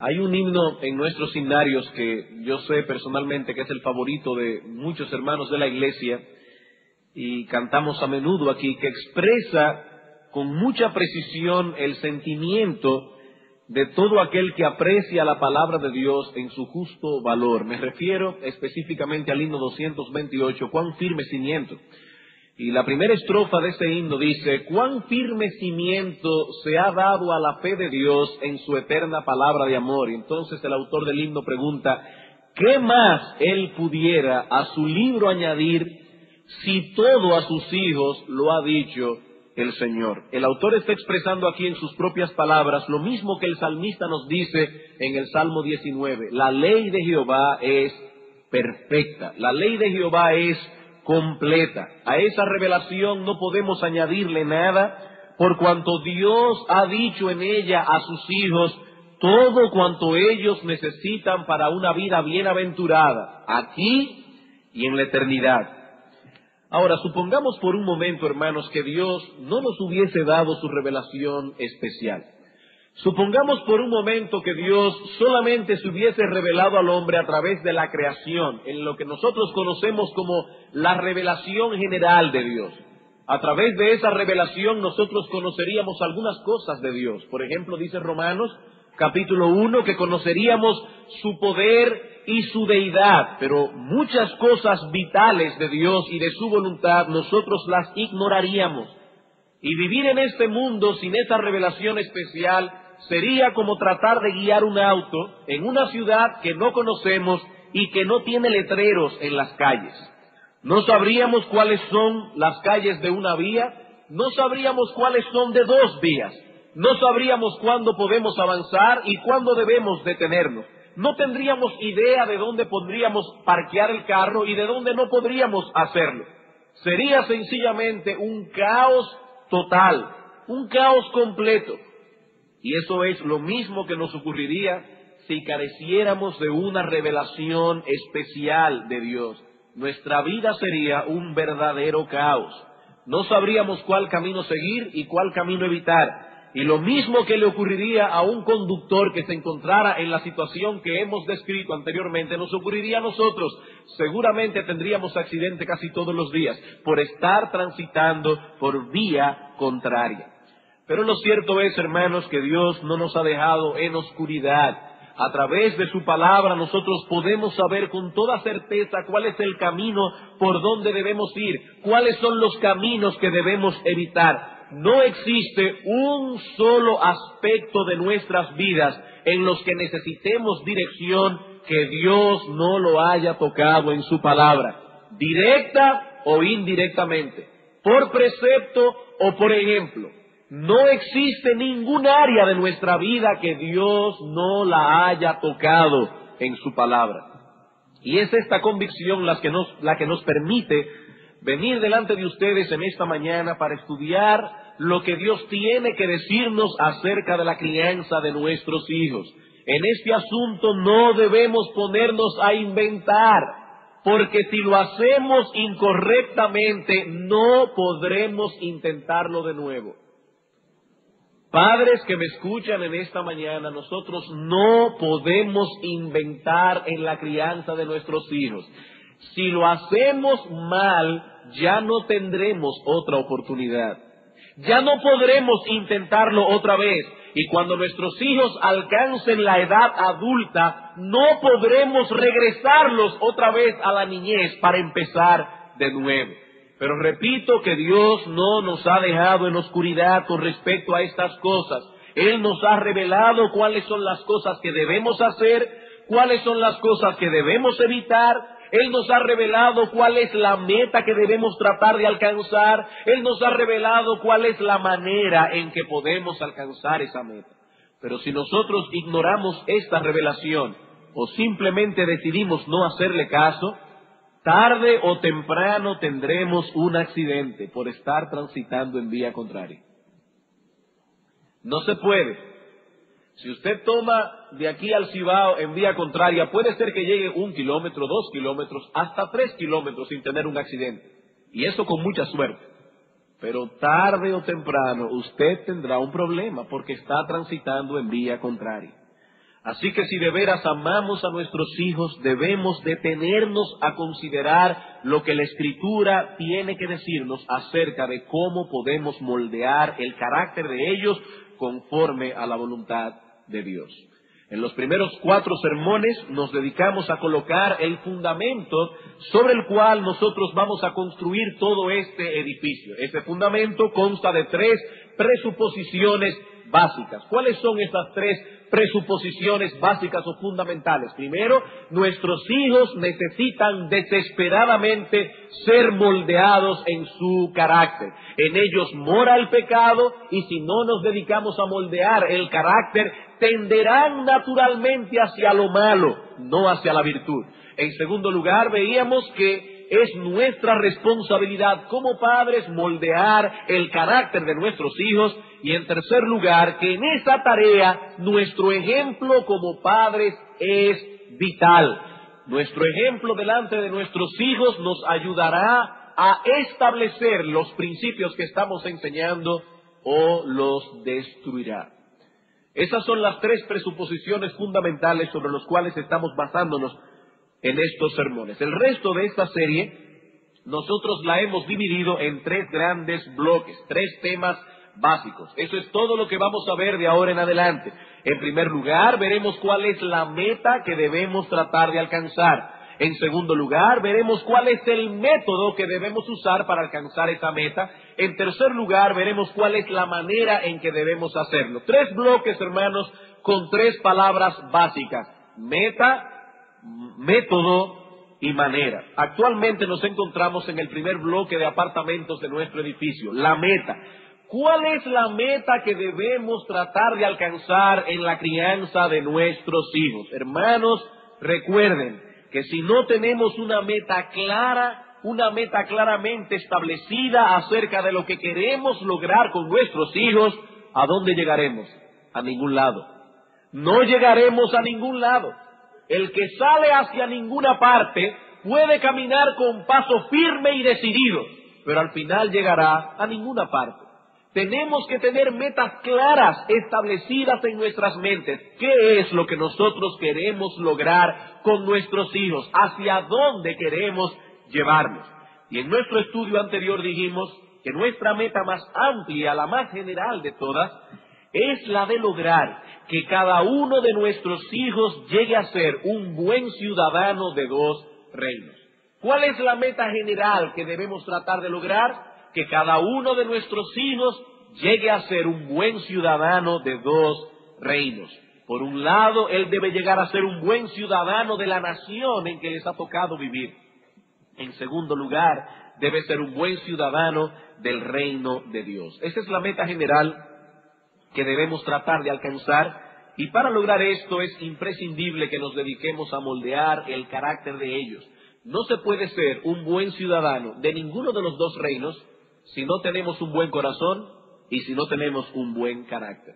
Hay un himno en nuestros himnarios que yo sé personalmente que es el favorito de muchos hermanos de la iglesia y cantamos a menudo aquí, que expresa con mucha precisión el sentimiento de todo aquel que aprecia la palabra de Dios en su justo valor. Me refiero específicamente al himno 228, cuán firme cimiento. Y la primera estrofa de ese himno dice: cuán firme cimiento se ha dado a la fe de Dios en su eterna palabra de amor. Y entonces el autor del himno pregunta: ¿qué más él pudiera a su libro añadir si todo a sus hijos lo ha dicho el Señor? El autor está expresando aquí en sus propias palabras lo mismo que el salmista nos dice en el Salmo 19. La ley de Jehová es perfecta, la ley de Jehová es completa. A esa revelación no podemos añadirle nada, por cuanto Dios ha dicho en ella a sus hijos todo cuanto ellos necesitan para una vida bienaventurada, aquí y en la eternidad. Ahora, supongamos por un momento, hermanos, que Dios no nos hubiese dado su revelación especial. Supongamos por un momento que Dios solamente se hubiese revelado al hombre a través de la creación, en lo que nosotros conocemos como la revelación general de Dios. A través de esa revelación nosotros conoceríamos algunas cosas de Dios. Por ejemplo, dice Romanos capítulo 1 que conoceríamos su poder y su deidad, pero muchas cosas vitales de Dios y de su voluntad nosotros las ignoraríamos. Y vivir en este mundo sin esa revelación especial sería como tratar de guiar un auto en una ciudad que no conocemos y que no tiene letreros en las calles. No sabríamos cuáles son las calles de una vía, no sabríamos cuáles son de dos vías, no sabríamos cuándo podemos avanzar y cuándo debemos detenernos. No tendríamos idea de dónde podríamos parquear el carro y de dónde no podríamos hacerlo. Sería sencillamente un caos total, un caos completo. Y eso es lo mismo que nos ocurriría si careciéramos de una revelación especial de Dios. Nuestra vida sería un verdadero caos. No sabríamos cuál camino seguir y cuál camino evitar. Y lo mismo que le ocurriría a un conductor que se encontrara en la situación que hemos descrito anteriormente, nos ocurriría a nosotros. Seguramente tendríamos accidente casi todos los días por estar transitando por vía contraria. Pero lo cierto es, hermanos, que Dios no nos ha dejado en oscuridad. A través de su palabra nosotros podemos saber con toda certeza cuál es el camino por donde debemos ir, cuáles son los caminos que debemos evitar. No existe un solo aspecto de nuestras vidas en los que necesitemos dirección que Dios no lo haya tocado en su palabra, directa o indirectamente, por precepto o por ejemplo. No existe ningún área de nuestra vida que Dios no la haya tocado en su palabra. Y es esta convicción la que nos permite venir delante de ustedes en esta mañana para estudiar lo que Dios tiene que decirnos acerca de la crianza de nuestros hijos. En este asunto no debemos ponernos a inventar, porque si lo hacemos incorrectamente no podremos intentarlo de nuevo. Padres que me escuchan en esta mañana, nosotros no podemos inventar en la crianza de nuestros hijos. Si lo hacemos mal, ya no tendremos otra oportunidad. Ya no podremos intentarlo otra vez. Y cuando nuestros hijos alcancen la edad adulta, no podremos regresarlos otra vez a la niñez para empezar de nuevo. Pero repito que Dios no nos ha dejado en oscuridad con respecto a estas cosas. Él nos ha revelado cuáles son las cosas que debemos hacer, cuáles son las cosas que debemos evitar. Él nos ha revelado cuál es la meta que debemos tratar de alcanzar. Él nos ha revelado cuál es la manera en que podemos alcanzar esa meta. Pero si nosotros ignoramos esta revelación o simplemente decidimos no hacerle caso, tarde o temprano tendremos un accidente por estar transitando en vía contraria. No se puede. Si usted toma de aquí al Cibao en vía contraria, puede ser que llegue 1 kilómetro, 2 kilómetros, hasta 3 kilómetros sin tener un accidente. Y eso con mucha suerte. Pero tarde o temprano usted tendrá un problema porque está transitando en vía contraria. Así que si de veras amamos a nuestros hijos, debemos detenernos a considerar lo que la Escritura tiene que decirnos acerca de cómo podemos moldear el carácter de ellos conforme a la voluntad de Dios. En los primeros 4 sermones nos dedicamos a colocar el fundamento sobre el cual nosotros vamos a construir todo este edificio. Ese fundamento consta de 3 presuposiciones básicas. ¿Cuáles son estas 3 presuposiciones básicas o fundamentales? Primero, nuestros hijos necesitan desesperadamente ser moldeados en su carácter. En ellos mora el pecado y si no nos dedicamos a moldear el carácter, tenderán naturalmente hacia lo malo, no hacia la virtud. En segundo lugar, veíamos que es nuestra responsabilidad como padres moldear el carácter de nuestros hijos. Y en tercer lugar, que en esa tarea nuestro ejemplo como padres es vital. Nuestro ejemplo delante de nuestros hijos nos ayudará a establecer los principios que estamos enseñando o los destruirá. Esas son las 3 presuposiciones fundamentales sobre los cuales estamos basándonos en estos sermones. El resto de esta serie nosotros la hemos dividido en 3 grandes bloques, 3 temas básicos. Eso es todo lo que vamos a ver de ahora en adelante. En primer lugar, veremos cuál es la meta que debemos tratar de alcanzar. En segundo lugar, veremos cuál es el método que debemos usar para alcanzar esa meta. En tercer lugar, veremos cuál es la manera en que debemos hacerlo. 3 bloques, hermanos, con 3 palabras básicas: meta, método y manera. Actualmente nos encontramos en el primer bloque de apartamentos de nuestro edificio, la meta. ¿Cuál es la meta que debemos tratar de alcanzar en la crianza de nuestros hijos? Hermanos, recuerden que si no tenemos una meta clara, una meta claramente establecida acerca de lo que queremos lograr con nuestros hijos, ¿a dónde llegaremos? A ningún lado. No llegaremos a ningún lado. El que sale hacia ninguna parte puede caminar con paso firme y decidido, pero al final llegará a ninguna parte. Tenemos que tener metas claras establecidas en nuestras mentes. ¿Qué es lo que nosotros queremos lograr con nuestros hijos? ¿Hacia dónde queremos llevarlos? Y en nuestro estudio anterior dijimos que nuestra meta más amplia, la más general de todas, es la de lograr que cada uno de nuestros hijos llegue a ser un buen ciudadano de 2 reinos. ¿Cuál es la meta general que debemos tratar de lograr? Que cada uno de nuestros hijos llegue a ser un buen ciudadano de 2 reinos. Por un lado, él debe llegar a ser un buen ciudadano de la nación en que les ha tocado vivir. En segundo lugar, debe ser un buen ciudadano del reino de Dios. Esa es la meta general que debemos tratar de alcanzar, y para lograr esto es imprescindible que nos dediquemos a moldear el carácter de ellos. No se puede ser un buen ciudadano de ninguno de los 2 reinos si no tenemos un buen corazón y si no tenemos un buen carácter.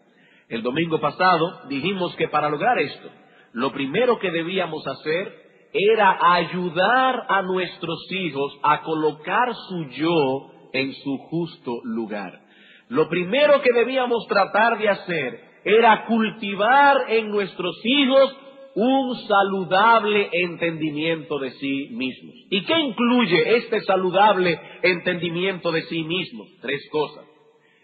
El domingo pasado dijimos que para lograr esto, lo primero que debíamos hacer era ayudar a nuestros hijos a colocar su yo en su justo lugar. Lo primero que debíamos tratar de hacer era cultivar en nuestros hijos un saludable entendimiento de sí mismos. ¿Y qué incluye este saludable entendimiento de sí mismos? 3 cosas.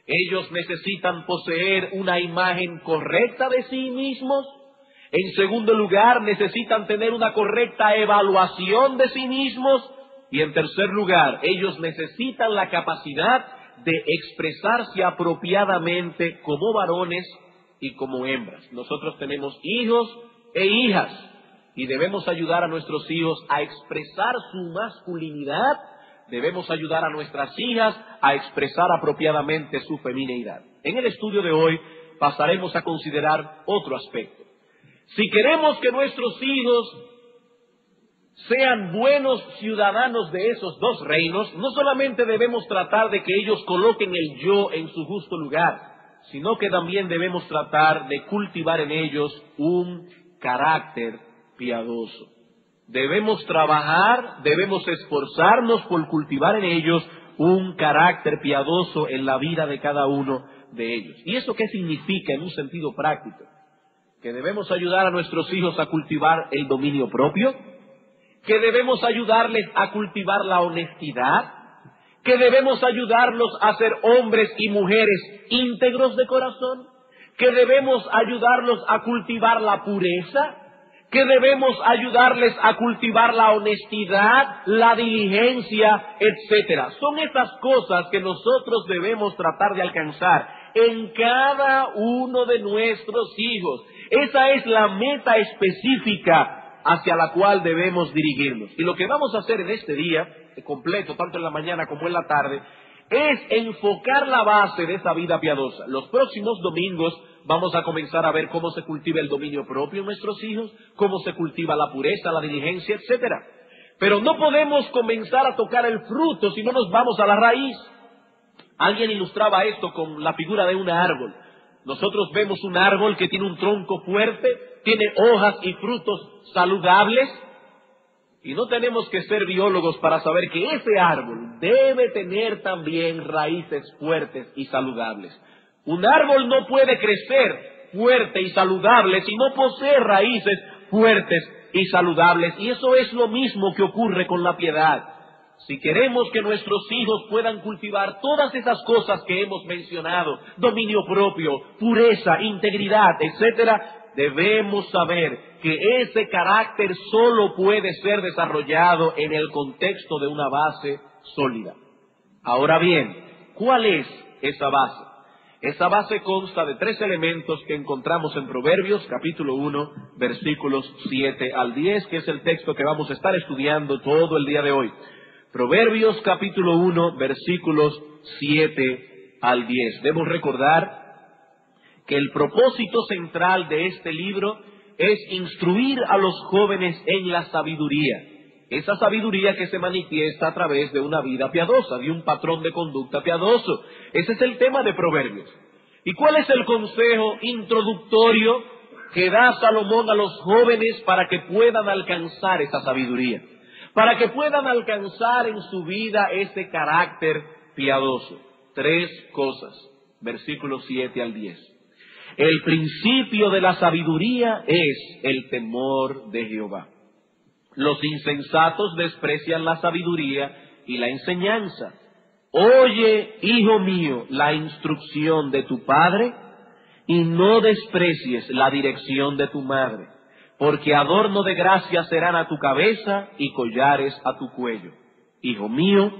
Ellos necesitan poseer una imagen correcta de sí mismos. En segundo lugar, necesitan tener una correcta evaluación de sí mismos. Y en tercer lugar, ellos necesitan la capacidad de expresarse apropiadamente como varones y como hembras. Nosotros tenemos hijos e hijas, y debemos ayudar a nuestros hijos a expresar su masculinidad, debemos ayudar a nuestras hijas a expresar apropiadamente su femineidad. En el estudio de hoy pasaremos a considerar otro aspecto. Si queremos que nuestros hijos sean buenos ciudadanos de esos 2 reinos, no solamente debemos tratar de que ellos coloquen el yo en su justo lugar, sino que también debemos tratar de cultivar en ellos un carácter piadoso. Debemos trabajar, debemos esforzarnos por cultivar en ellos un carácter piadoso en la vida de cada uno de ellos. ¿Y eso qué significa en un sentido práctico? que debemos ayudar a nuestros hijos a cultivar el dominio propio, que debemos ayudarles a cultivar la honestidad, que debemos ayudarlos a ser hombres y mujeres íntegros de corazón, que debemos ayudarlos a cultivar la pureza, que debemos ayudarles a cultivar la honestidad, la diligencia, etcétera. Son estas cosas que nosotros debemos tratar de alcanzar en cada uno de nuestros hijos. Esa es la meta específica hacia la cual debemos dirigirnos. Y lo que vamos a hacer en este día, completo, tanto en la mañana como en la tarde, es enfocar la base de esa vida piadosa. Los próximos domingos vamos a comenzar a ver cómo se cultiva el dominio propio en nuestros hijos, cómo se cultiva la pureza, la diligencia, etcétera. Pero no podemos comenzar a tocar el fruto si no nos vamos a la raíz. Alguien ilustraba esto con la figura de un árbol. Nosotros vemos un árbol que tiene un tronco fuerte, tiene hojas y frutos saludables, y no tenemos que ser biólogos para saber que ese árbol debe tener también raíces fuertes y saludables. Un árbol no puede crecer fuerte y saludable si no posee raíces fuertes y saludables. Y eso es lo mismo que ocurre con la piedad. Si queremos que nuestros hijos puedan cultivar todas esas cosas que hemos mencionado, dominio propio, pureza, integridad, etcétera, debemos saber que ese carácter solo puede ser desarrollado en el contexto de una base sólida. Ahora bien, ¿cuál es esa base? Esa base consta de 3 elementos que encontramos en Proverbios, capítulo 1, versículos 7 al 10, que es el texto que vamos a estar estudiando todo el día de hoy. Proverbios, capítulo 1, versículos 7 al 10. Debemos recordar que el propósito central de este libro es instruir a los jóvenes en la sabiduría. Esa sabiduría que se manifiesta a través de una vida piadosa, de un patrón de conducta piadoso. Ese es el tema de Proverbios. ¿Y cuál es el consejo introductorio que da Salomón a los jóvenes para que puedan alcanzar esa sabiduría? Para que puedan alcanzar en su vida ese carácter piadoso. 3 cosas, versículos 7 al 10. El principio de la sabiduría es el temor de Jehová. Los insensatos desprecian la sabiduría y la enseñanza. Oye, hijo mío, la instrucción de tu padre y no desprecies la dirección de tu madre, porque adorno de gracia serán a tu cabeza y collares a tu cuello. Hijo mío,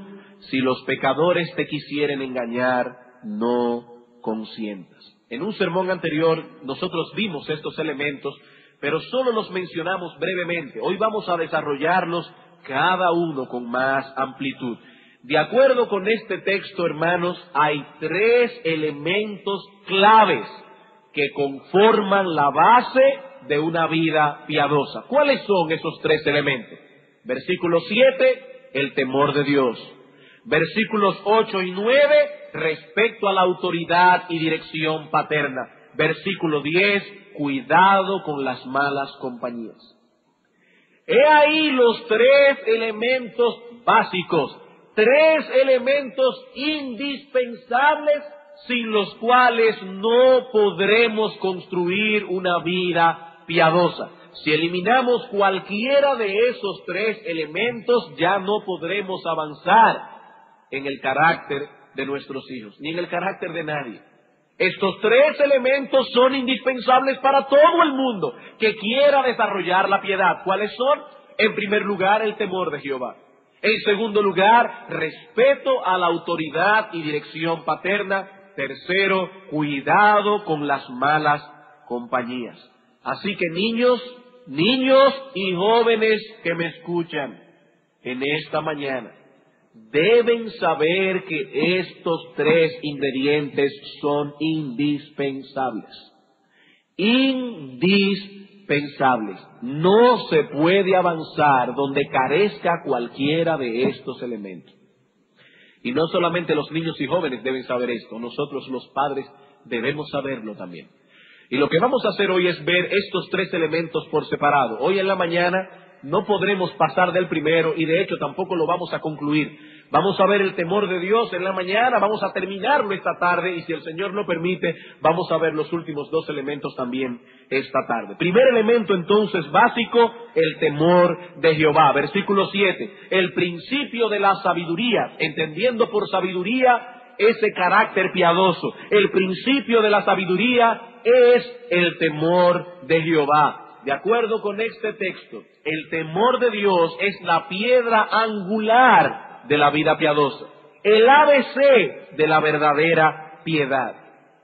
si los pecadores te quisieren engañar, no consientas. En un sermón anterior nosotros vimos estos elementos, pero solo los mencionamos brevemente. Hoy vamos a desarrollarlos cada uno con más amplitud. De acuerdo con este texto, hermanos, hay 3 elementos claves que conforman la base de una vida piadosa. ¿Cuáles son esos 3 elementos? Versículo 7, el temor de Dios. Versículos 8 y 9, respecto a la autoridad y dirección paterna. Versículo 10, cuidado con las malas compañías. He ahí los 3 elementos básicos, 3 elementos indispensables sin los cuales no podremos construir una vida piadosa. Si eliminamos cualquiera de esos 3 elementos, ya no podremos avanzar en el carácter de nuestros hijos, ni en el carácter de nadie. Estos 3 elementos son indispensables para todo el mundo que quiera desarrollar la piedad. ¿Cuáles son? En primer lugar, el temor de Jehová. En segundo lugar, respeto a la autoridad y dirección paterna. Tercero, cuidado con las malas compañías. Así que niños y jóvenes que me escuchan en esta mañana, deben saber que estos 3 ingredientes son indispensables. Indispensables. No se puede avanzar donde carezca cualquiera de estos elementos. Y no solamente los niños y jóvenes deben saber esto, nosotros los padres debemos saberlo también. Y lo que vamos a hacer hoy es ver estos 3 elementos por separado. Hoy en la mañana no podremos pasar del primero y de hecho tampoco lo vamos a concluir. Vamos a ver el temor de Dios en la mañana, vamos a terminarlo esta tarde y si el Señor lo permite, vamos a ver los últimos 2 elementos también esta tarde. Primer elemento entonces básico, el temor de Jehová. Versículo 7, el principio de la sabiduría, entendiendo por sabiduría ese carácter piadoso. El principio de la sabiduría es el temor de Jehová. De acuerdo con este texto, el temor de Dios es la piedra angular de la vida piadosa, el ABC de la verdadera piedad.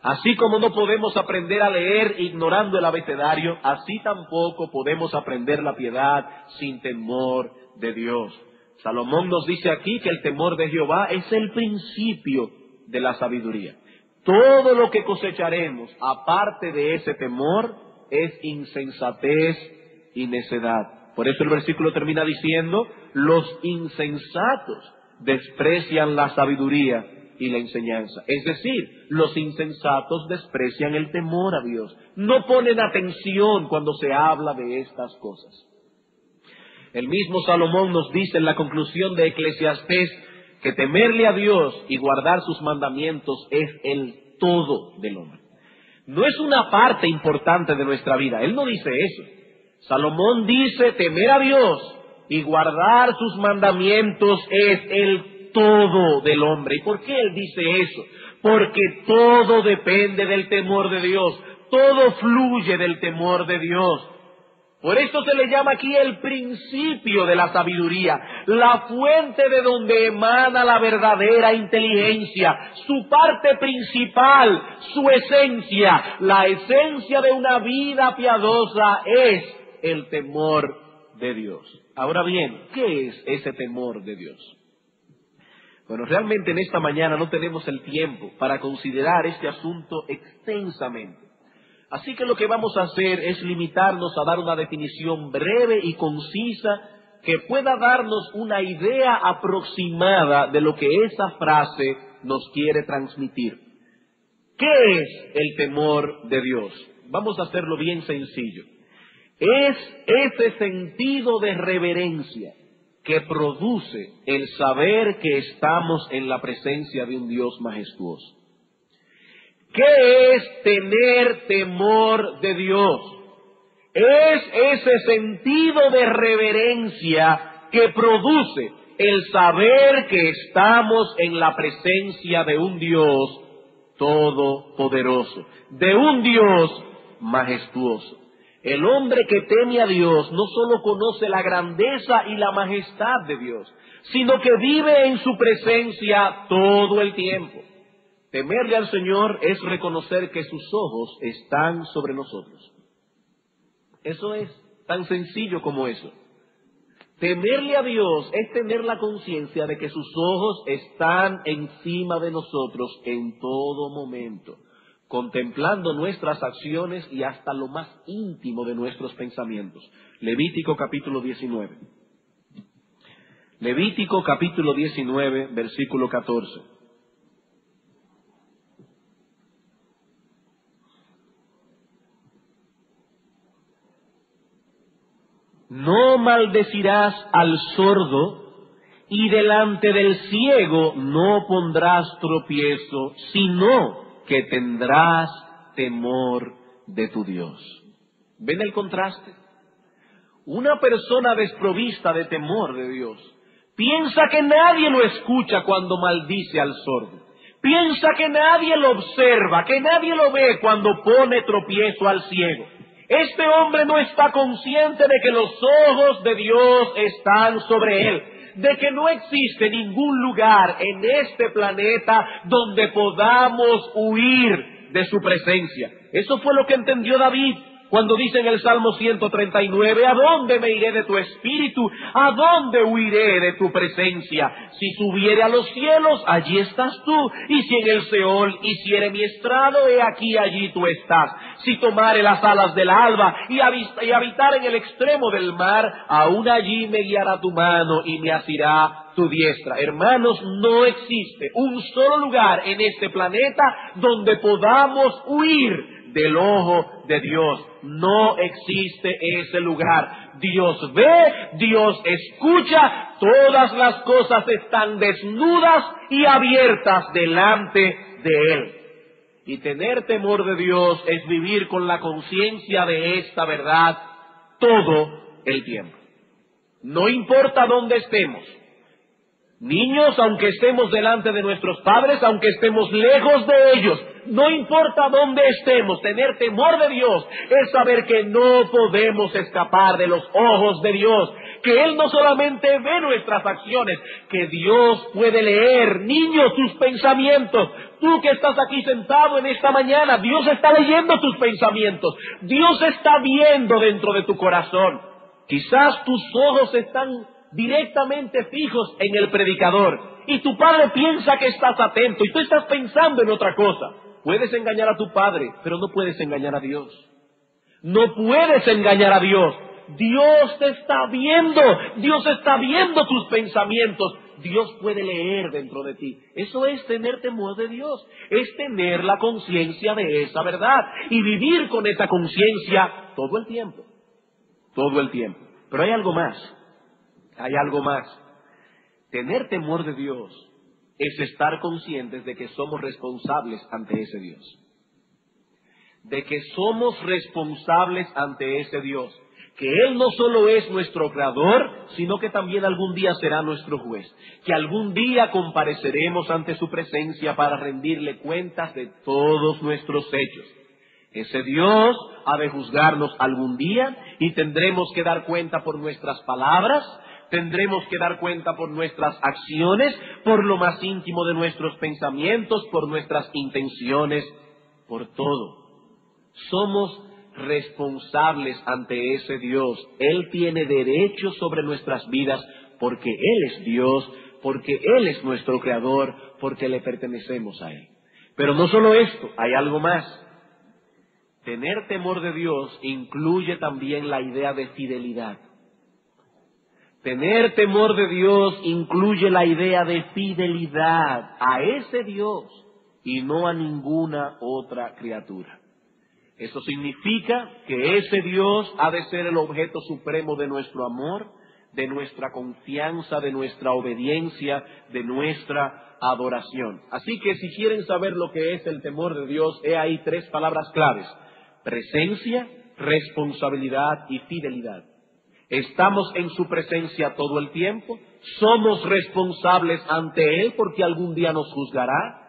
Así como no podemos aprender a leer ignorando el abecedario, así tampoco podemos aprender la piedad sin temor de Dios. Salomón nos dice aquí que el temor de Jehová es el principio de la sabiduría. Todo lo que cosecharemos aparte de ese temor es insensatez y necedad. Por eso el versículo termina diciendo, los insensatos desprecian la sabiduría y la enseñanza. Es decir, los insensatos desprecian el temor a Dios. No ponen atención cuando se habla de estas cosas. El mismo Salomón nos dice en la conclusión de Eclesiastés que temerle a Dios y guardar sus mandamientos es el todo del hombre. No es una parte importante de nuestra vida. Él no dice eso. Salomón dice temer a Dios y guardar sus mandamientos es el todo del hombre. ¿Y por qué él dice eso? Porque todo depende del temor de Dios. Todo fluye del temor de Dios. Por eso se le llama aquí el principio de la sabiduría, la fuente de donde emana la verdadera inteligencia, su parte principal, su esencia. La esencia de una vida piadosa es el temor de Dios. Ahora bien, ¿qué es ese temor de Dios? Bueno, realmente en esta mañana no tenemos el tiempo para considerar este asunto extensamente. Así que lo que vamos a hacer es limitarnos a dar una definición breve y concisa que pueda darnos una idea aproximada de lo que esa frase nos quiere transmitir. ¿Qué es el temor de Dios? Vamos a hacerlo bien sencillo. Es ese sentido de reverencia que produce el saber que estamos en la presencia de un Dios majestuoso. ¿Qué es tener temor de Dios? Es ese sentido de reverencia que produce el saber que estamos en la presencia de un Dios todopoderoso, de un Dios majestuoso. El hombre que teme a Dios no solo conoce la grandeza y la majestad de Dios, sino que vive en su presencia todo el tiempo. Temerle al Señor es reconocer que sus ojos están sobre nosotros. Eso es tan sencillo como eso. Temerle a Dios es tener la conciencia de que sus ojos están encima de nosotros en todo momento, contemplando nuestras acciones y hasta lo más íntimo de nuestros pensamientos. Levítico capítulo 19. Levítico capítulo 19, versículo 14. No maldecirás al sordo y delante del ciego no pondrás tropiezo, sino que tendrás temor de tu Dios. ¿Ven el contraste? Una persona desprovista de temor de Dios piensa que nadie lo escucha cuando maldice al sordo. Piensa que nadie lo observa, que nadie lo ve cuando pone tropiezo al ciego. Este hombre no está consciente de que los ojos de Dios están sobre él, de que no existe ningún lugar en este planeta donde podamos huir de su presencia. Eso fue lo que entendió David cuando dice en el Salmo 139, ¿a dónde me iré de tu espíritu? ¿A dónde huiré de tu presencia? Si subiere a los cielos, allí estás tú. Y si en el Seol hiciere mi estrado, he aquí, allí tú estás. Si tomare las alas del alba y habitar en el extremo del mar, aún allí me guiará tu mano y me asirá tu diestra. Hermanos, no existe un solo lugar en este planeta donde podamos huir del ojo de Dios. No existe ese lugar. Dios ve, Dios escucha, todas las cosas están desnudas y abiertas delante de Él. Y tener temor de Dios es vivir con la conciencia de esta verdad todo el tiempo. No importa dónde estemos. Niños, aunque estemos delante de nuestros padres, aunque estemos lejos de ellos, no importa dónde estemos, tener temor de Dios es saber que no podemos escapar de los ojos de Dios, que Él no solamente ve nuestras acciones, que Dios puede leer, niños, tus pensamientos. Tú que estás aquí sentado en esta mañana, Dios está leyendo tus pensamientos, Dios está viendo dentro de tu corazón. Quizás tus ojos están directamente fijos en el predicador y tu padre piensa que estás atento y tú estás pensando en otra cosa. Puedes engañar a tu padre, pero no puedes engañar a Dios. No puedes engañar a Dios. Dios te está viendo. Dios está viendo tus pensamientos. Dios puede leer dentro de ti. Eso es tener temor de Dios. Es tener la conciencia de esa verdad y vivir con esa conciencia todo el tiempo. Todo el tiempo. Pero hay algo más. Hay algo más. Tener temor de Dios es estar conscientes de que somos responsables ante ese Dios. De que somos responsables ante ese Dios. Que Él no solo es nuestro creador, sino que también algún día será nuestro juez. Que algún día compareceremos ante su presencia para rendirle cuentas de todos nuestros hechos. Ese Dios ha de juzgarnos algún día y tendremos que dar cuenta por nuestras palabras, tendremos que dar cuenta por nuestras acciones, por lo más íntimo de nuestros pensamientos, por nuestras intenciones, por todo. Somos responsables ante ese Dios. Él tiene derecho sobre nuestras vidas porque Él es Dios, porque Él es nuestro creador, porque le pertenecemos a Él. Pero no solo esto, hay algo más. Tener temor de Dios incluye también la idea de fidelidad. Tener temor de Dios incluye la idea de fidelidad a ese Dios y no a ninguna otra criatura. Eso significa que ese Dios ha de ser el objeto supremo de nuestro amor, de nuestra confianza, de nuestra obediencia, de nuestra adoración. Así que si quieren saber lo que es el temor de Dios, he ahí 3 palabras claves: presencia, responsabilidad y fidelidad. Estamos en su presencia todo el tiempo, somos responsables ante Él porque algún día nos juzgará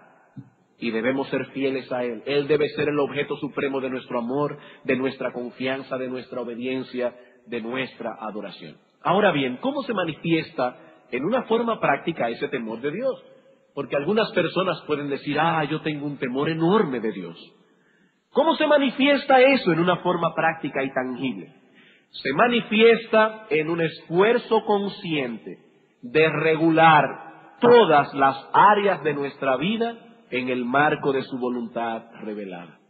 y debemos ser fieles a Él. Él debe ser el objeto supremo de nuestro amor, de nuestra confianza, de nuestra obediencia, de nuestra adoración. Ahora bien, ¿cómo se manifiesta en una forma práctica ese temor de Dios? Porque algunas personas pueden decir, yo tengo un temor enorme de Dios. ¿Cómo se manifiesta eso en una forma práctica y tangible? Se manifiesta en un esfuerzo consciente de regular todas las áreas de nuestra vida en el marco de su voluntad revelada.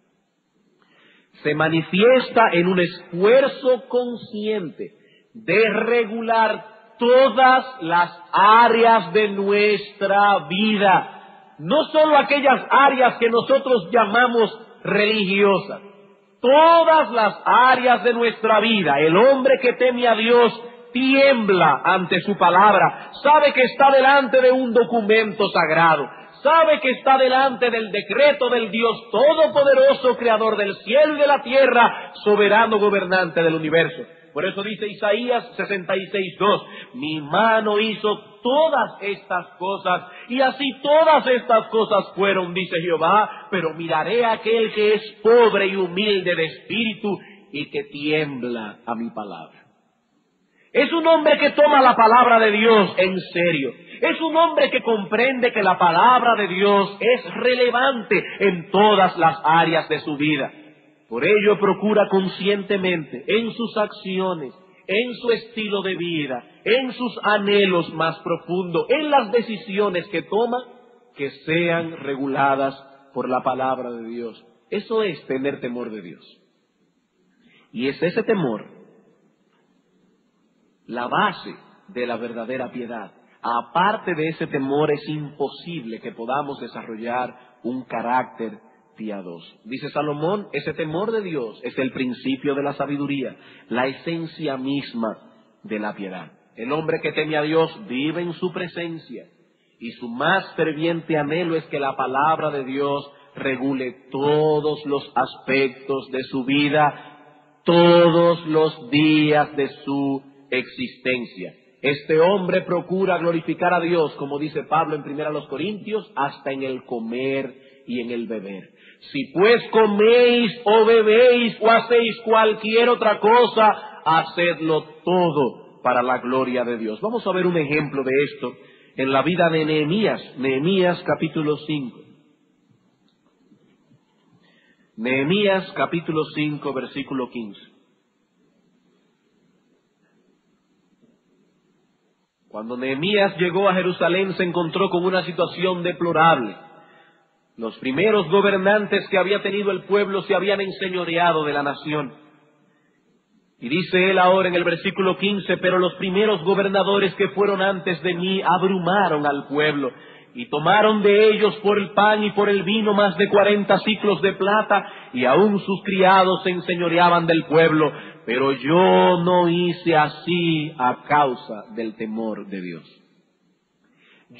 Se manifiesta en un esfuerzo consciente de regular todas las áreas de nuestra vida, no solo aquellas áreas que nosotros llamamos religiosas. Todas las áreas de nuestra vida. El hombre que teme a Dios tiembla ante su palabra, sabe que está delante de un documento sagrado, sabe que está delante del decreto del Dios Todopoderoso, Creador del cielo y de la tierra, soberano gobernante del universo. Por eso dice Isaías 66:2, mi mano hizo todas estas cosas, y así todas estas cosas fueron, dice Jehová, pero miraré a aquel que es pobre y humilde de espíritu y que tiembla a mi palabra. Es un hombre que toma la palabra de Dios en serio. Es un hombre que comprende que la palabra de Dios es relevante en todas las áreas de su vida. Por ello procura conscientemente en sus acciones, en su estilo de vida, en sus anhelos más profundos, en las decisiones que toma, que sean reguladas por la palabra de Dios. Eso es tener temor de Dios. Y es ese temor la base de la verdadera piedad. Aparte de ese temor es imposible que podamos desarrollar un carácter piadoso. Dice Salomón, ese temor de Dios es el principio de la sabiduría, la esencia misma de la piedad. El hombre que teme a Dios vive en su presencia y su más ferviente anhelo es que la palabra de Dios regule todos los aspectos de su vida, todos los días de su existencia. Este hombre procura glorificar a Dios, como dice Pablo en 1 Corintios, hasta en el comer y en el beber. Si pues coméis o bebéis o hacéis cualquier otra cosa, hacedlo todo para la gloria de Dios. Vamos a ver un ejemplo de esto en la vida de Nehemías. Nehemías capítulo 5. Nehemías capítulo 5, versículo 15. Cuando Nehemías llegó a Jerusalén se encontró con una situación deplorable. Los primeros gobernantes que había tenido el pueblo se habían enseñoreado de la nación. Y dice él ahora en el versículo 15, pero los primeros gobernadores que fueron antes de mí abrumaron al pueblo y tomaron de ellos por el pan y por el vino más de 40 siclos de plata, y aún sus criados se enseñoreaban del pueblo. Pero yo no hice así a causa del temor de Dios.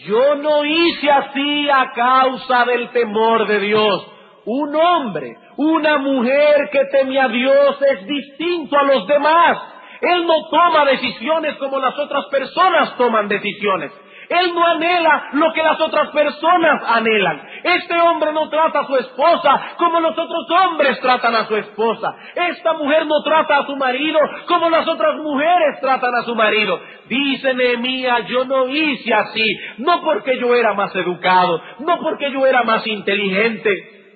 Yo no hice así a causa del temor de Dios. Un hombre, una mujer que teme a Dios es distinto a los demás. Él no toma decisiones como las otras personas toman decisiones. Él no anhela lo que las otras personas anhelan. Este hombre no trata a su esposa como los otros hombres tratan a su esposa. Esta mujer no trata a su marido como las otras mujeres tratan a su marido. Dice Nehemías, yo no hice así, no porque yo era más educado, no porque yo era más inteligente.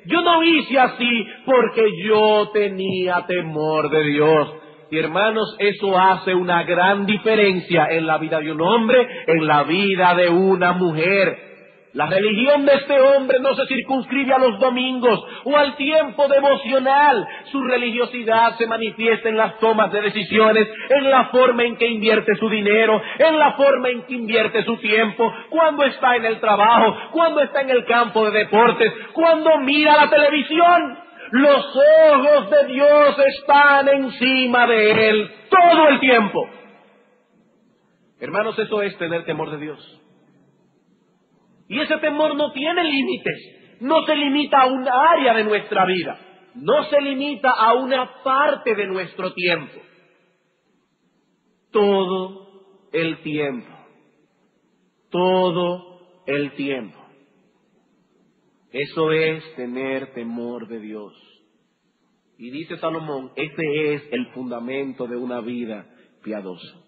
Yo no hice así porque yo tenía temor de Dios. Y hermanos, eso hace una gran diferencia en la vida de un hombre, en la vida de una mujer. La religión de este hombre no se circunscribe a los domingos o al tiempo devocional. Su religiosidad se manifiesta en las tomas de decisiones, en la forma en que invierte su dinero, en la forma en que invierte su tiempo, cuando está en el trabajo, cuando está en el campo de deportes, cuando mira la televisión. Los ojos de Dios están encima de él todo el tiempo. Hermanos, eso es tener temor de Dios. Y ese temor no tiene límites, no se limita a un área de nuestra vida, no se limita a una parte de nuestro tiempo. Todo el tiempo, todo el tiempo. Eso es tener temor de Dios. Y dice Salomón, este es el fundamento de una vida piadosa.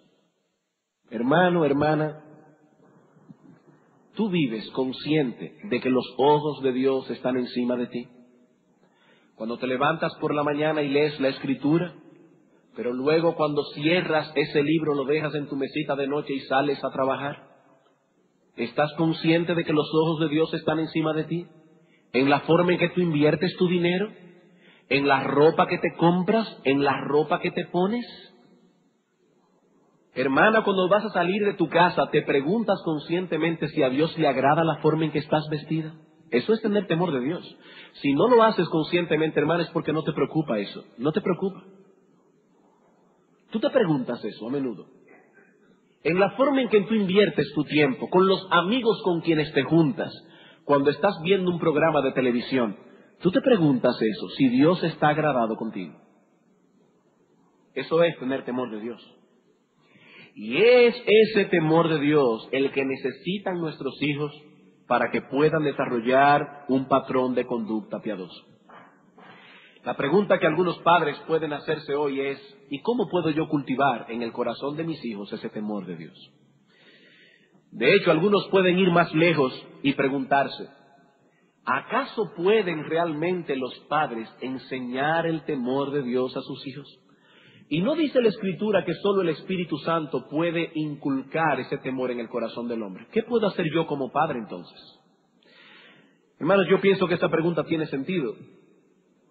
Hermano, hermana, ¿tú vives consciente de que los ojos de Dios están encima de ti? Cuando te levantas por la mañana y lees la Escritura, pero luego cuando cierras ese libro lo dejas en tu mesita de noche y sales a trabajar, ¿estás consciente de que los ojos de Dios están encima de ti? ¿En la forma en que tú inviertes tu dinero? ¿En la ropa que te compras? ¿En la ropa que te pones? Hermana, cuando vas a salir de tu casa, ¿te preguntas conscientemente si a Dios le agrada la forma en que estás vestida? Eso es tener temor de Dios. Si no lo haces conscientemente, hermana, es porque no te preocupa eso. No te preocupa. Tú te preguntas eso a menudo. En la forma en que tú inviertes tu tiempo, con los amigos con quienes te juntas, cuando estás viendo un programa de televisión, tú te preguntas eso, si Dios está agradado contigo. Eso es tener temor de Dios. Y es ese temor de Dios el que necesitan nuestros hijos para que puedan desarrollar un patrón de conducta piadoso. La pregunta que algunos padres pueden hacerse hoy es, ¿y cómo puedo yo cultivar en el corazón de mis hijos ese temor de Dios? De hecho, algunos pueden ir más lejos y preguntarse, ¿acaso pueden realmente los padres enseñar el temor de Dios a sus hijos? Y no dice la Escritura que solo el Espíritu Santo puede inculcar ese temor en el corazón del hombre. ¿Qué puedo hacer yo como padre entonces? Hermanos, yo pienso que esta pregunta tiene sentido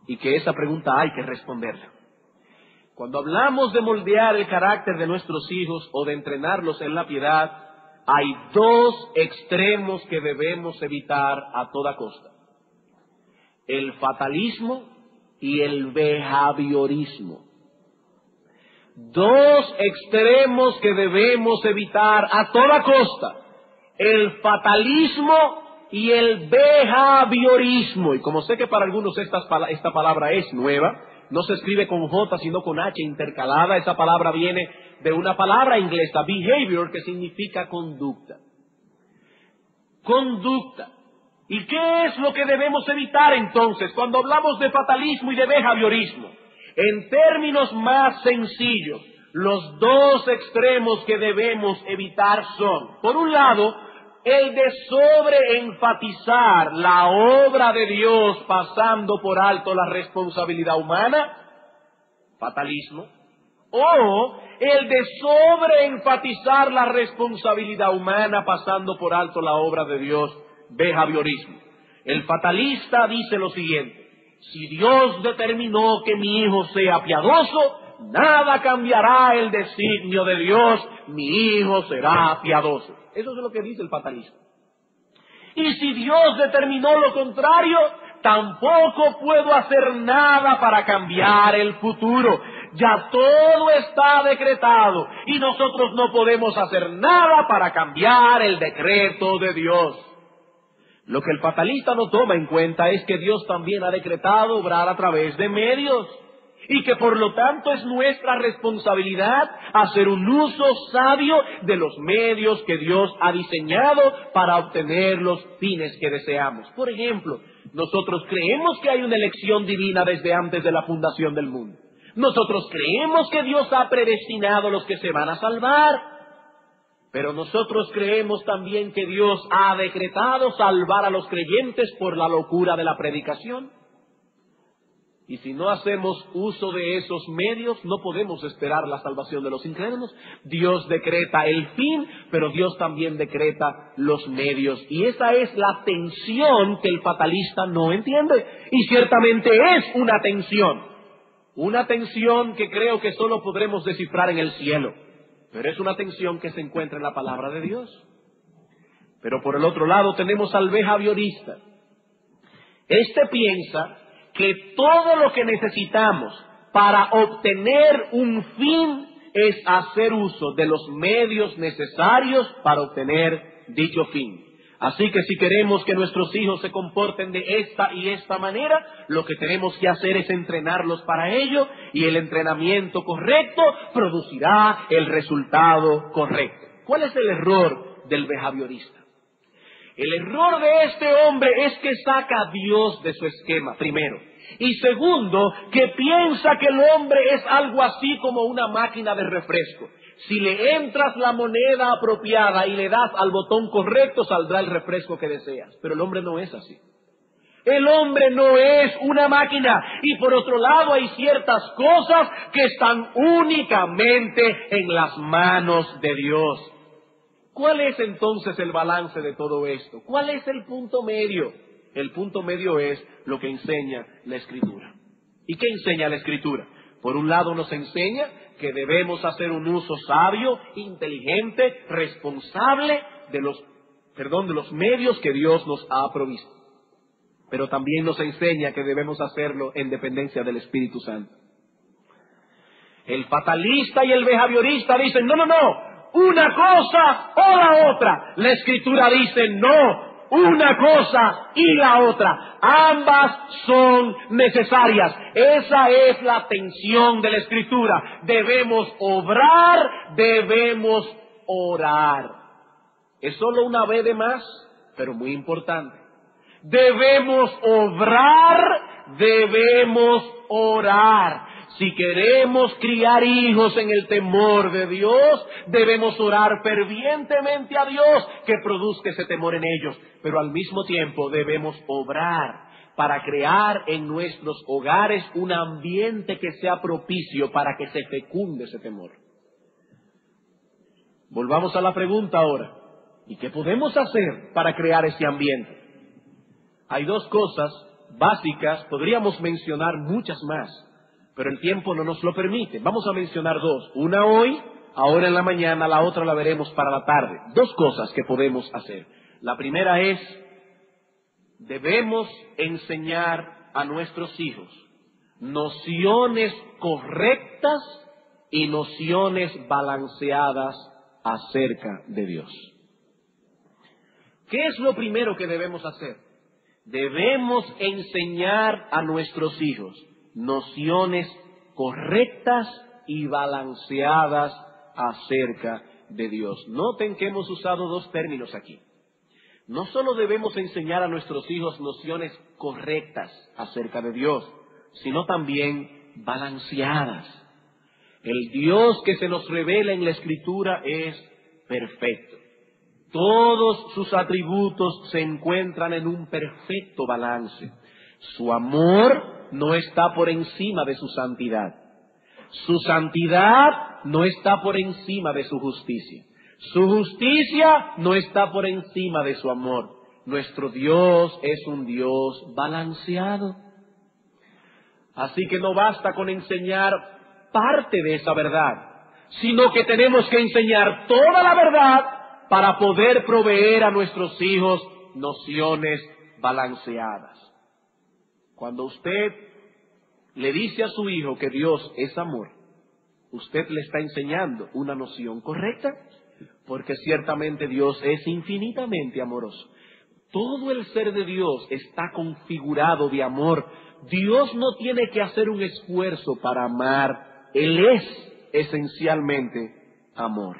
y que esa pregunta hay que responderla. Cuando hablamos de moldear el carácter de nuestros hijos o de entrenarlos en la piedad, hay dos extremos que debemos evitar a toda costa. el fatalismo y el behaviorismo. Dos extremos que debemos evitar a toda costa: el fatalismo y el behaviorismo. Y como sé que para algunos esta palabra es nueva, no se escribe con J sino con H intercalada. Esa palabra viene de una palabra inglesa, behavior, que significa conducta. Conducta. ¿Y qué es lo que debemos evitar entonces cuando hablamos de fatalismo y de behaviorismo? En términos más sencillos, los dos extremos que debemos evitar son, por un lado, el de sobreenfatizar la obra de Dios pasando por alto la responsabilidad humana, fatalismo, o el de sobreenfatizar la responsabilidad humana pasando por alto la obra de Dios, behaviorismo. El fatalista dice lo siguiente: si Dios determinó que mi hijo sea piadoso, nada cambiará el designio de Dios, mi hijo será piadoso. Eso es lo que dice el fatalista. Y si Dios determinó lo contrario, tampoco puedo hacer nada para cambiar el futuro. Ya todo está decretado y nosotros no podemos hacer nada para cambiar el decreto de Dios. Lo que el fatalista no toma en cuenta es que Dios también ha decretado obrar a través de medios, y que por lo tanto es nuestra responsabilidad hacer un uso sabio de los medios que Dios ha diseñado para obtener los fines que deseamos. Por ejemplo, nosotros creemos que hay una elección divina desde antes de la fundación del mundo. Nosotros creemos que Dios ha predestinado a los que se van a salvar. Pero nosotros creemos también que Dios ha decretado salvar a los creyentes por la locura de la predicación. Y si no hacemos uso de esos medios, no podemos esperar la salvación de los incrédulos. Dios decreta el fin, pero Dios también decreta los medios. Y esa es la tensión que el fatalista no entiende. Y ciertamente es una tensión que creo que solo podremos descifrar en el cielo. Pero es una tensión que se encuentra en la palabra de Dios. Pero por el otro lado tenemos al behaviorista. Este piensa que todo lo que necesitamos para obtener un fin es hacer uso de los medios necesarios para obtener dicho fin. Así que si queremos que nuestros hijos se comporten de esta y esta manera, lo que tenemos que hacer es entrenarlos para ello, y el entrenamiento correcto producirá el resultado correcto. ¿Cuál es el error del behaviorista? El error de este hombre es que saca a Dios de su esquema, primero. Y segundo, que piensa que el hombre es algo así como una máquina de refresco. Si le entras la moneda apropiada y le das al botón correcto, saldrá el refresco que deseas. Pero el hombre no es así. El hombre no es una máquina. Y por otro lado hay ciertas cosas que están únicamente en las manos de Dios. ¿Cuál es entonces el balance de todo esto? ¿Cuál es el punto medio? El punto medio es lo que enseña la Escritura. ¿Y qué enseña la Escritura? Por un lado nos enseña que debemos hacer un uso sabio, inteligente, responsable de los medios que Dios nos ha provisto. Pero también nos enseña que debemos hacerlo en dependencia del Espíritu Santo. El fatalista y el behaviorista dicen, no, una cosa o la otra. La Escritura dice, no, una cosa y la otra. Ambas son necesarias. Esa es la tensión de la Escritura. Debemos obrar, debemos orar. Es solo una vez de más, pero muy importante. Debemos obrar, debemos orar. Si queremos criar hijos en el temor de Dios, debemos orar fervientemente a Dios que produzca ese temor en ellos. Pero al mismo tiempo debemos obrar para crear en nuestros hogares un ambiente que sea propicio para que se fecunde ese temor. Volvamos a la pregunta ahora. ¿Y qué podemos hacer para crear ese ambiente? Hay dos cosas básicas, podríamos mencionar muchas más, pero el tiempo no nos lo permite. Vamos a mencionar dos. Una hoy, ahora en la mañana, la otra la veremos para la tarde. Dos cosas que podemos hacer. La primera es debemos enseñar a nuestros hijos nociones correctas y nociones balanceadas acerca de Dios. ¿Qué es lo primero que debemos hacer? Debemos enseñar a nuestros hijos nociones correctas y balanceadas acerca de Dios. Noten que hemos usado dos términos aquí. No solo debemos enseñar a nuestros hijos nociones correctas acerca de Dios, sino también balanceadas. El Dios que se nos revela en la Escritura es perfecto. Todos sus atributos se encuentran en un perfecto balance. Su amor no está por encima de su santidad. Su santidad no está por encima de su justicia. Su justicia no está por encima de su amor. Nuestro Dios es un Dios balanceado. Así que no basta con enseñar parte de esa verdad, sino que tenemos que enseñar toda la verdad para poder proveer a nuestros hijos nociones balanceadas. Cuando usted le dice a su hijo que Dios es amor, usted le está enseñando una noción correcta, porque ciertamente Dios es infinitamente amoroso. Todo el ser de Dios está configurado de amor. Dios no tiene que hacer un esfuerzo para amar. Él es esencialmente amor.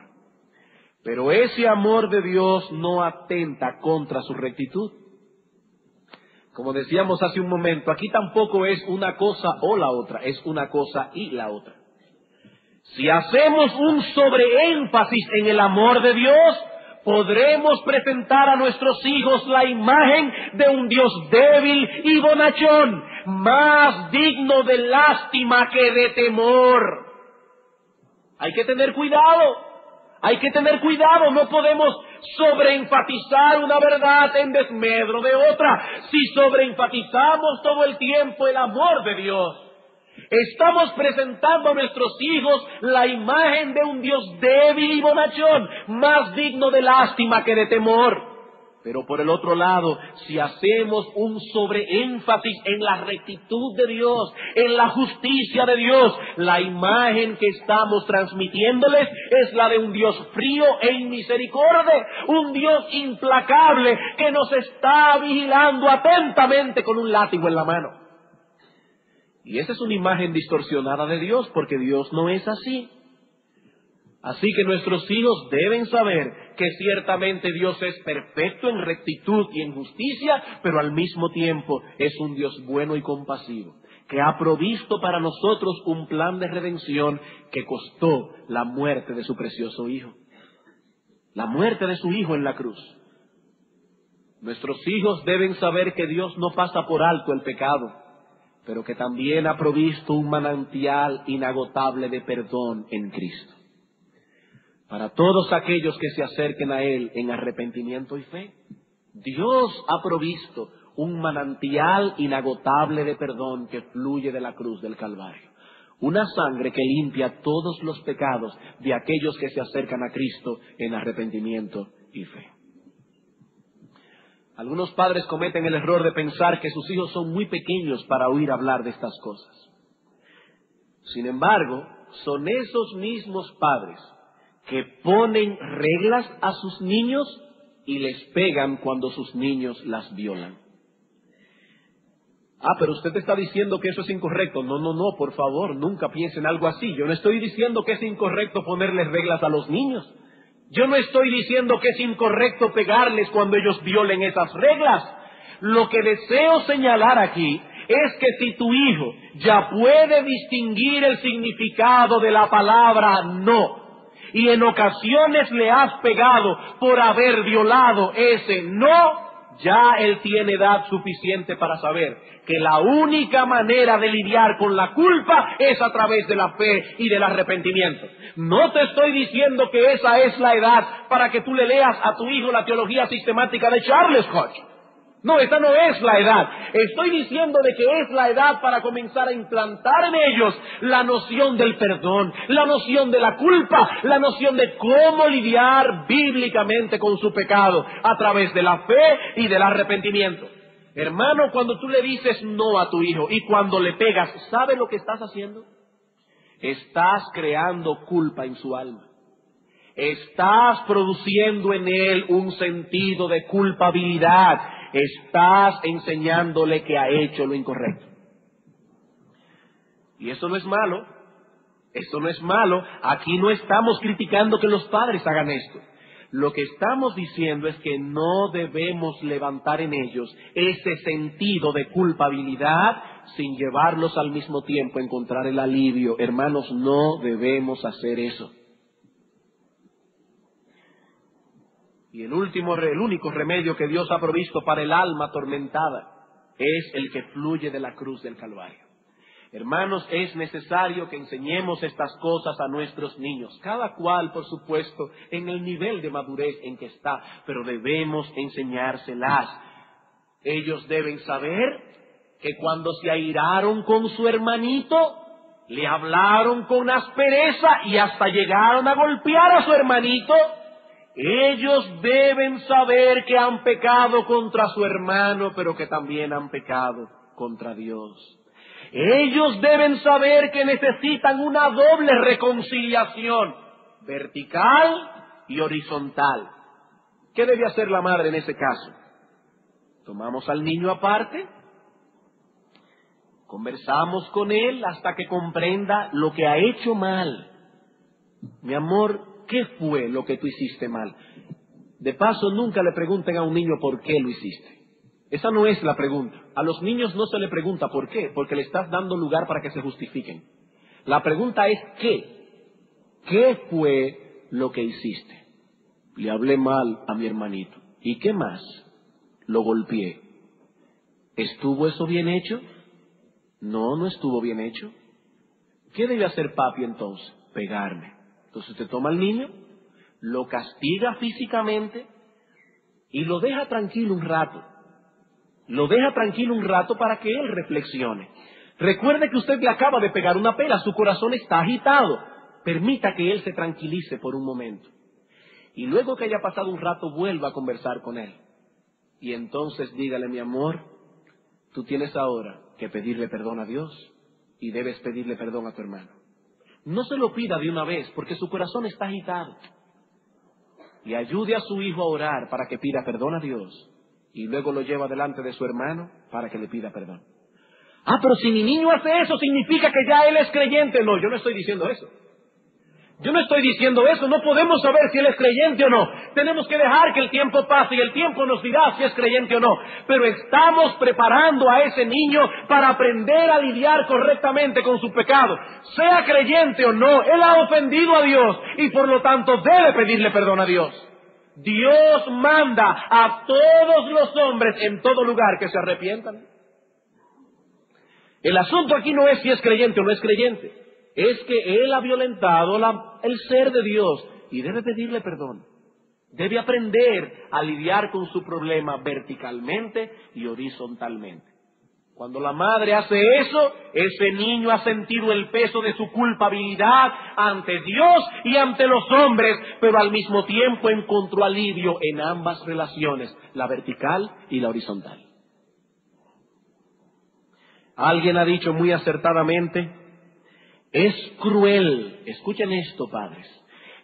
Pero ese amor de Dios no atenta contra su rectitud. Como decíamos hace un momento, aquí tampoco es una cosa o la otra, es una cosa y la otra. Si hacemos un sobreénfasis en el amor de Dios, podremos presentar a nuestros hijos la imagen de un Dios débil y bonachón, más digno de lástima que de temor. Hay que tener cuidado. Hay que tener cuidado, no podemos sobreenfatizar una verdad en desmedro de otra. Si sobreenfatizamos todo el tiempo el amor de Dios, estamos presentando a nuestros hijos la imagen de un Dios débil y bonachón, más digno de lástima que de temor. Pero por el otro lado, si hacemos un sobreénfasis en la rectitud de Dios, en la justicia de Dios, la imagen que estamos transmitiéndoles es la de un Dios frío e inmisericordia, un Dios implacable que nos está vigilando atentamente con un látigo en la mano. Y esa es una imagen distorsionada de Dios, porque Dios no es así. Así que nuestros hijos deben saber que ciertamente Dios es perfecto en rectitud y en justicia, pero al mismo tiempo es un Dios bueno y compasivo, que ha provisto para nosotros un plan de redención que costó la muerte de su precioso Hijo, la muerte de su Hijo en la cruz. Nuestros hijos deben saber que Dios no pasa por alto el pecado, pero que también ha provisto un manantial inagotable de perdón en Cristo, para todos aquellos que se acerquen a Él en arrepentimiento y fe. Dios ha provisto un manantial inagotable de perdón que fluye de la cruz del Calvario. Una sangre que limpia todos los pecados de aquellos que se acercan a Cristo en arrepentimiento y fe. Algunos padres cometen el error de pensar que sus hijos son muy pequeños para oír hablar de estas cosas. Sin embargo, son esos mismos padres que ponen reglas a sus niños y les pegan cuando sus niños las violan. Pero usted está diciendo que eso es incorrecto. No, por favor, nunca piensen algo así. Yo no estoy diciendo que es incorrecto ponerles reglas a los niños. Yo no estoy diciendo que es incorrecto pegarles cuando ellos violen esas reglas. Lo que deseo señalar aquí es que si tu hijo ya puede distinguir el significado de la palabra no, y en ocasiones le has pegado por haber violado ese no, ya él tiene edad suficiente para saber que la única manera de lidiar con la culpa es a través de la fe y del arrepentimiento. No te estoy diciendo que esa es la edad para que tú le leas a tu hijo la teología sistemática de Charles Hodge. No, esta no es la edad. Estoy diciendo de que es la edad para comenzar a implantar en ellos la noción del perdón, la noción de la culpa, la noción de cómo lidiar bíblicamente con su pecado a través de la fe y del arrepentimiento. Hermano, cuando tú le dices no a tu hijo y cuando le pegas, ¿sabes lo que estás haciendo? Estás creando culpa en su alma. Estás produciendo en él un sentido de culpabilidad. Estás enseñándole que ha hecho lo incorrecto. Y eso no es malo. Eso no es malo. Aquí no estamos criticando que los padres hagan esto. Lo que estamos diciendo es que no debemos levantar en ellos ese sentido de culpabilidad sin llevarlos al mismo tiempo a encontrar el alivio. Hermanos, no debemos hacer eso. Y el único remedio que Dios ha provisto para el alma atormentada es el que fluye de la cruz del Calvario. Hermanos, es necesario que enseñemos estas cosas a nuestros niños, cada cual, por supuesto, en el nivel de madurez en que está, pero debemos enseñárselas. Ellos deben saber que cuando se airaron con su hermanito, le hablaron con aspereza y hasta llegaron a golpear a su hermanito. Ellos deben saber que han pecado contra su hermano, pero que también han pecado contra Dios. Ellos deben saber que necesitan una doble reconciliación, vertical y horizontal. ¿Qué debe hacer la madre en ese caso? Tomamos al niño aparte, conversamos con él hasta que comprenda lo que ha hecho mal. Mi amor, ¿qué fue lo que tú hiciste mal? De paso, nunca le pregunten a un niño por qué lo hiciste. Esa no es la pregunta. A los niños no se le pregunta por qué, porque le estás dando lugar para que se justifiquen. La pregunta es ¿qué? ¿Qué fue lo que hiciste? Le hablé mal a mi hermanito. ¿Y qué más? Lo golpeé. ¿Estuvo eso bien hecho? No, no estuvo bien hecho. ¿Qué debe hacer papi entonces? Pegarme. Entonces usted toma al niño, lo castiga físicamente y lo deja tranquilo un rato. Lo deja tranquilo un rato para que él reflexione. Recuerde que usted le acaba de pegar una pela, su corazón está agitado. Permita que él se tranquilice por un momento. Y luego que haya pasado un rato, vuelva a conversar con él. Y entonces dígale, mi amor, tú tienes ahora que pedirle perdón a Dios y debes pedirle perdón a tu hermano. No se lo pida de una vez porque su corazón está agitado. Y ayude a su hijo a orar para que pida perdón a Dios. Y luego lo lleva delante de su hermano para que le pida perdón. Ah, pero si mi niño hace eso, significa que ya él es creyente. No, yo no estoy diciendo eso. Yo no estoy diciendo eso. No podemos saber si él es creyente o no. Tenemos que dejar que el tiempo pase y el tiempo nos dirá si es creyente o no. Pero estamos preparando a ese niño para aprender a lidiar correctamente con su pecado. Sea creyente o no, él ha ofendido a Dios y por lo tanto debe pedirle perdón a Dios. Dios manda a todos los hombres en todo lugar que se arrepientan. El asunto aquí no es si es creyente o no es creyente. Es que él ha violentado el ser de Dios y debe pedirle perdón. Debe aprender a lidiar con su problema verticalmente y horizontalmente. Cuando la madre hace eso, ese niño ha sentido el peso de su culpabilidad ante Dios y ante los hombres, pero al mismo tiempo encontró alivio en ambas relaciones, la vertical y la horizontal. Alguien ha dicho muy acertadamente, es cruel, escuchen esto, padres,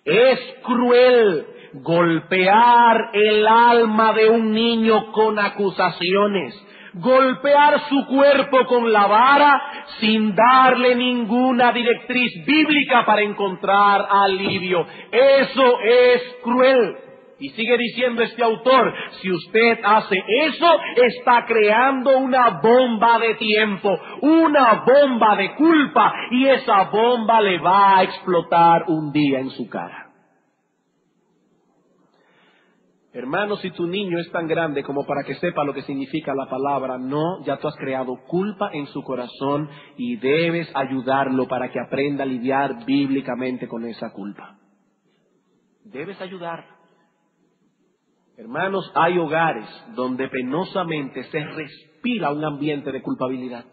es cruel golpear el alma de un niño con acusaciones, golpear su cuerpo con la vara sin darle ninguna directriz bíblica para encontrar alivio. Eso es cruel. Y sigue diciendo este autor, si usted hace eso, está creando una bomba de tiempo, una bomba de culpa, y esa bomba le va a explotar un día en su cara. Hermano, si tu niño es tan grande como para que sepa lo que significa la palabra no, ya tú has creado culpa en su corazón y debes ayudarlo para que aprenda a lidiar bíblicamente con esa culpa. Debes ayudarlo. Hermanos, hay hogares donde penosamente se respira un ambiente de culpabilidad.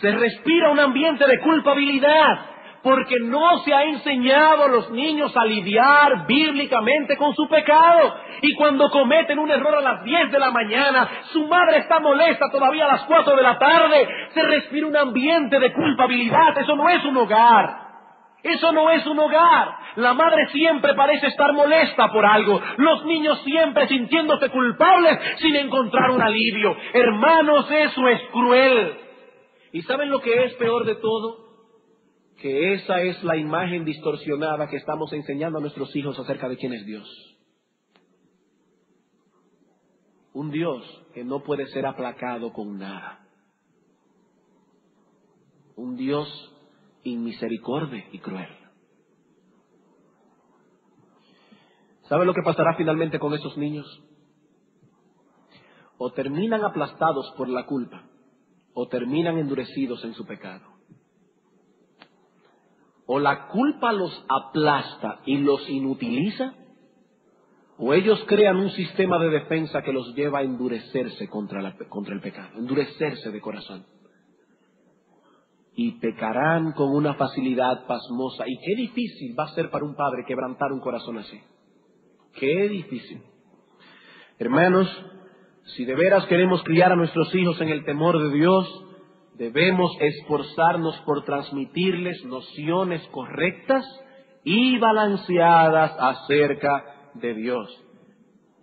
Se respira un ambiente de culpabilidad. porque no se ha enseñado a los niños a lidiar bíblicamente con su pecado. Y cuando cometen un error a las 10 de la mañana, su madre está molesta todavía a las 4 de la tarde, se respira un ambiente de culpabilidad. Eso no es un hogar. Eso no es un hogar. La madre siempre parece estar molesta por algo. Los niños siempre sintiéndose culpables sin encontrar un alivio. Hermanos, eso es cruel. ¿Y saben lo que es peor de todo? Que esa es la imagen distorsionada que estamos enseñando a nuestros hijos acerca de quién es Dios. Un Dios que no puede ser aplacado con nada. Un Dios inmisericordia y cruel. ¿Sabe lo que pasará finalmente con esos niños? O terminan aplastados por la culpa, o terminan endurecidos en su pecado. O la culpa los aplasta y los inutiliza, o ellos crean un sistema de defensa que los lleva a endurecerse contra el pecado, endurecerse de corazón. Y pecarán con una facilidad pasmosa. Y qué difícil va a ser para un padre quebrantar un corazón así. Qué difícil. Hermanos, si de veras queremos criar a nuestros hijos en el temor de Dios, debemos esforzarnos por transmitirles nociones correctas y balanceadas acerca de Dios.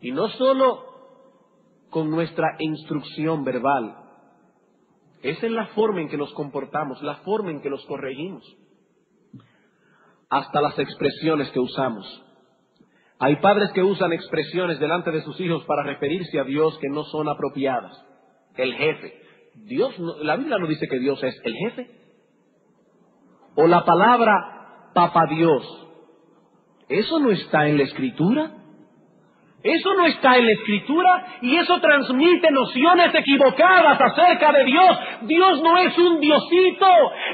Y no solo con nuestra instrucción verbal, es en la forma en que nos comportamos, la forma en que los corregimos, hasta las expresiones que usamos. Hay padres que usan expresiones delante de sus hijos para referirse a Dios que no son apropiadas. El jefe. La Biblia no dice que Dios es el jefe. O la palabra papá Dios. Eso no está en la Escritura. Eso no está en la Escritura y eso transmite nociones equivocadas acerca de Dios. Dios no es un diosito.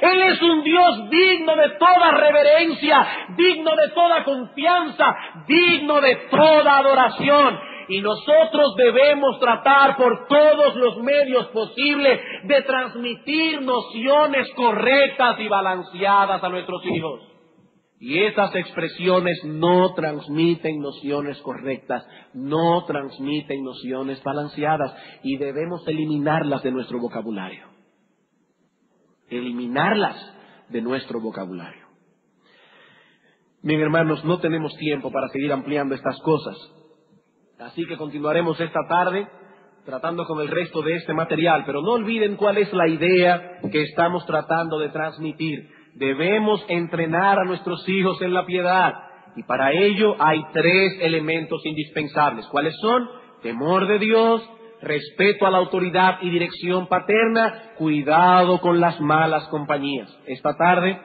Él es un Dios digno de toda reverencia, digno de toda confianza, digno de toda adoración. Y nosotros debemos tratar por todos los medios posibles de transmitir nociones correctas y balanceadas a nuestros hijos. Y esas expresiones no transmiten nociones correctas, no transmiten nociones balanceadas, y debemos eliminarlas de nuestro vocabulario. Eliminarlas de nuestro vocabulario. Bien, hermanos, no tenemos tiempo para seguir ampliando estas cosas. Así que continuaremos esta tarde tratando con el resto de este material, pero no olviden cuál es la idea que estamos tratando de transmitir. Debemos entrenar a nuestros hijos en la piedad, y para ello hay 3 elementos indispensables. ¿Cuáles son? Temor de Dios, respeto a la autoridad y dirección paterna, cuidado con las malas compañías. Esta tarde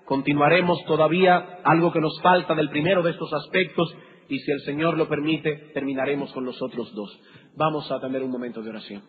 continuaremos todavía algo que nos falta del primero de estos aspectos, y si el Señor lo permite, terminaremos con los otros 2. Vamos a tener un momento de oración.